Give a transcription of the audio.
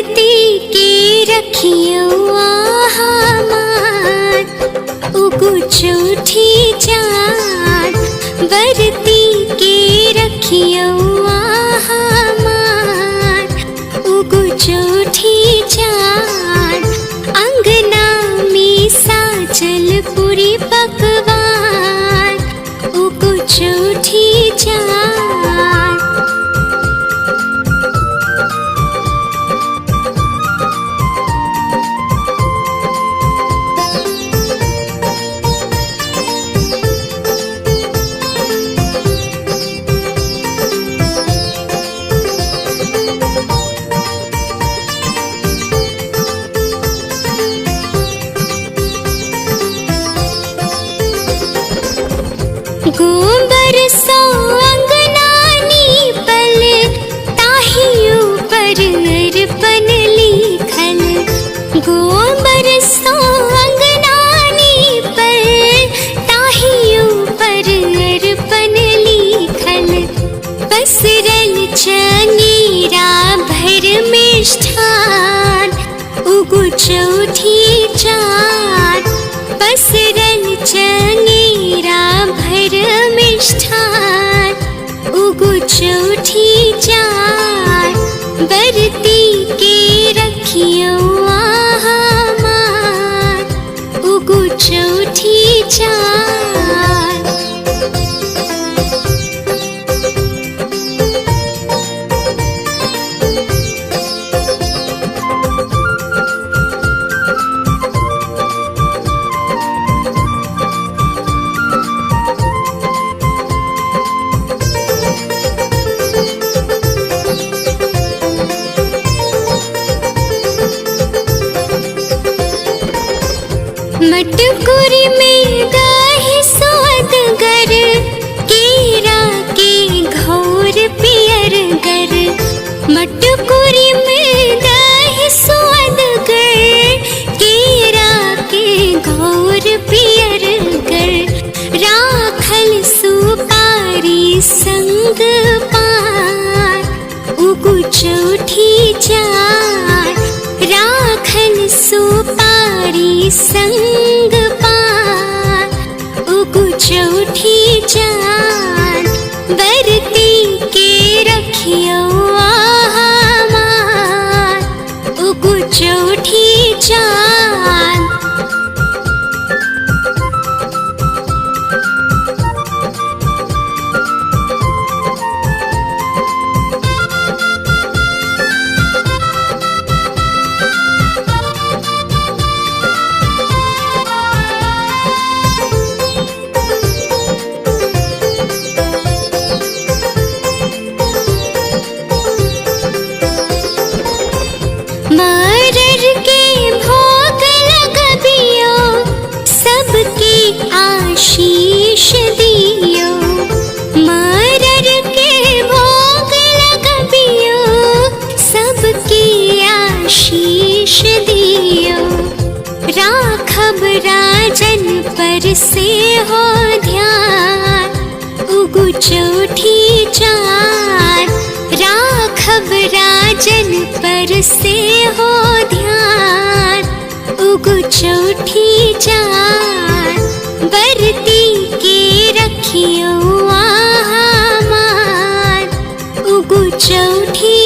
बरती के रखियो हमार, उगु चौठी चाँद बरती के रखियो हमार, उगु चौठी चाँद अंगना में साचल पूरी पकवान, उगु चौठी चाँद। गोबर सो अंगना नीपल, ताही ऊपर अर्पण लिखल, गोबर सो अंगना नीपल, ताही ऊपर अर्पण लिखल, पसरल चंगेरा भर मिष्ठान, उगु चौठी चाँद पसरल चंगेरा भर मिष्ठान, उगु चौठी चाँद बरती के रखियो हमार, उगु चौठी चाँद। मटकुरी में गाही सोदगर, केरा के घोर पियर गर, मटकुरी में गाही सोदगर, केरा के घोर पियर गर, राखल सुपारी संग पान, उगु चौठी चाँद राखल सुपारी संग पान, उगु चौठी चाँद बरती के रखियो हमार, उगु चौठी चाँद। मरर के भोग लगबियो, सबके आशीष दियो, मरर के भोग लगबियो, सबके आशीष दियो, राखब राजन पर से हो ध्यान, उगु चौठी चाँद राखब राजन पर से हो ध्यान, उगु चौठी चाँद बरती के रखियो हमार, उगु चौठी